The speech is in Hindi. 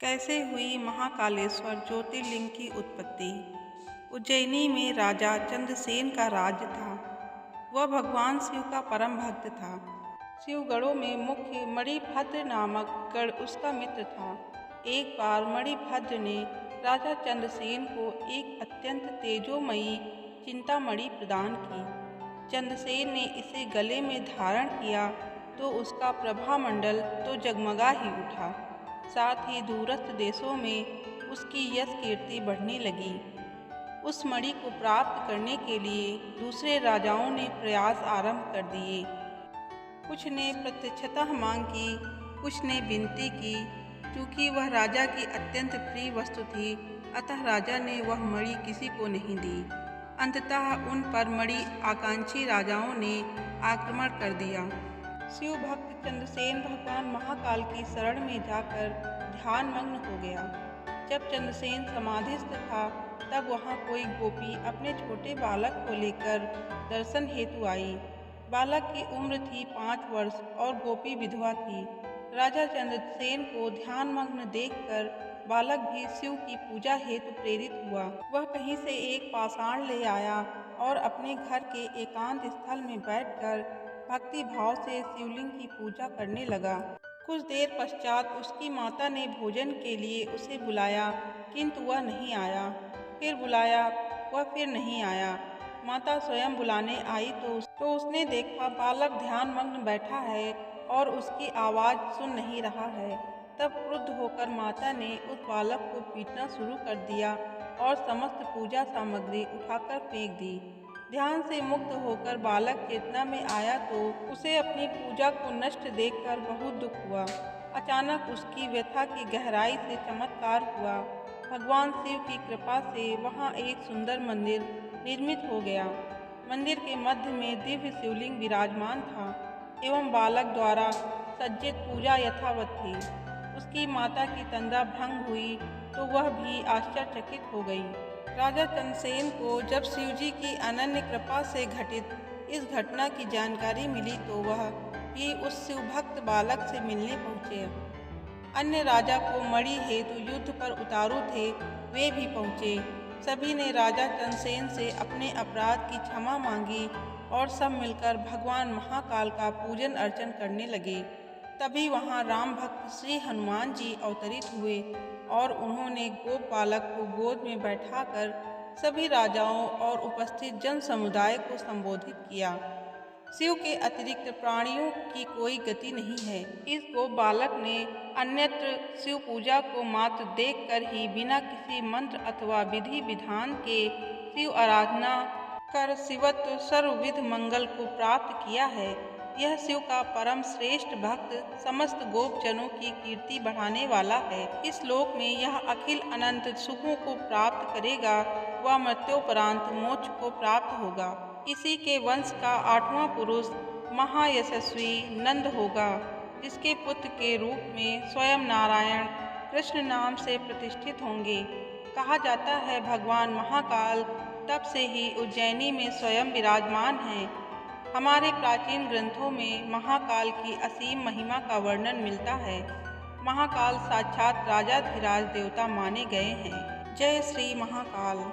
कैसे हुई महाकालेश्वर ज्योतिर्लिंग की उत्पत्ति। उज्जैनी में राजा चंद्रसेन का राज्य था। वह भगवान शिव का परम भक्त था। शिवगढ़ों में मुख्य मणिभद्र नामक गढ़ उसका मित्र था। एक बार मणिभद्र ने राजा चंद्रसेन को एक अत्यंत तेजोमयी चिंतामणि प्रदान की। चंद्रसेन ने इसे गले में धारण किया तो उसका प्रभामंडल तो जगमगा ही उठा। साथ ही दूरस्थ देशों में उसकी यश कीर्ति बढ़ने लगी। उस मणि को प्राप्त करने के लिए दूसरे राजाओं ने प्रयास आरंभ कर दिए। कुछ ने प्रत्यक्षतः मांग की, कुछ ने विनती की। क्योंकि वह राजा की अत्यंत प्रिय वस्तु थी, अतः राजा ने वह मणि किसी को नहीं दी। अंततः उन पर मणि आकांक्षी राजाओं ने आक्रमण कर दिया। शिव भक्त चंद्रसेन भगवान महाकाल की शरण में जाकर ध्यान मग्न हो गया। जब चंद्रसेन समाधिस्थ था तब वहाँ कोई गोपी अपने छोटे बालक को लेकर दर्शन हेतु आई। बालक की उम्र थी 5 वर्ष और गोपी विधवा थी। राजा चंद्रसेन को ध्यान मग्न देखकर बालक भी शिव की पूजा हेतु प्रेरित हुआ। वह कहीं से एक पाषाण ले आया और अपने घर के एकांत स्थल में बैठकर भक्ति भाव से शिवलिंग की पूजा करने लगा। कुछ देर पश्चात उसकी माता ने भोजन के लिए उसे बुलाया, किंतु वह नहीं आया। फिर बुलाया, वह फिर नहीं आया। माता स्वयं बुलाने आई तो उसने देखा बालक ध्यान मग्न बैठा है और उसकी आवाज़ सुन नहीं रहा है। तब क्रुद्ध होकर माता ने उस बालक को पीटना शुरू कर दिया और समस्त पूजा सामग्री उठाकर फेंक दी। ध्यान से मुक्त होकर बालक चेतना में आया तो उसे अपनी पूजा को नष्ट देखकर बहुत दुख हुआ। अचानक उसकी व्यथा की गहराई से चमत्कार हुआ। भगवान शिव की कृपा से वहाँ एक सुंदर मंदिर निर्मित हो गया। मंदिर के मध्य में दिव्य शिवलिंग विराजमान था एवं बालक द्वारा सज्जित पूजा यथावत थी। उसकी माता की तंद्रा भंग हुई तो वह भी आश्चर्यचकित हो गई। राजा चंद्रसेन को जब शिवजी की अनन्य कृपा से घटित इस घटना की जानकारी मिली तो वह भी उस शिवभक्त बालक से मिलने पहुँचे। अन्य राजा को मणि हेतु युद्ध पर उतारू थे, वे भी पहुँचे। सभी ने राजा चंद्रसेन से अपने अपराध की क्षमा मांगी और सब मिलकर भगवान महाकाल का पूजन अर्चन करने लगे। तभी वहाँ राम भक्त श्री हनुमान जी अवतरित हुए और उन्होंने गोप बालक को गोद में बैठाकर सभी राजाओं और उपस्थित जन समुदाय को संबोधित किया। शिव के अतिरिक्त प्राणियों की कोई गति नहीं है। इस गोप बालक ने अन्यत्र शिव पूजा को मात्र देखकर ही बिना किसी मंत्र अथवा विधि विधान के शिव आराधना कर शिवत्व सर्वविध मंगल को प्राप्त किया है। यह शिव का परम श्रेष्ठ भक्त समस्त गोपजनों की कीर्ति बढ़ाने वाला है। इस लोक में यह अखिल अनंत सुखों को प्राप्त करेगा व मृत्योपरांत मोक्ष को प्राप्त होगा। इसी के वंश का 8वां पुरुष महायशस्वी नंद होगा, जिसके पुत्र के रूप में स्वयं नारायण कृष्ण नाम से प्रतिष्ठित होंगे। कहा जाता है भगवान महाकाल तब से ही उज्जैनी में स्वयं विराजमान हैं। हमारे प्राचीन ग्रंथों में महाकाल की असीम महिमा का वर्णन मिलता है। महाकाल साक्षात राजाधिराज देवता माने गए हैं। जय श्री महाकाल।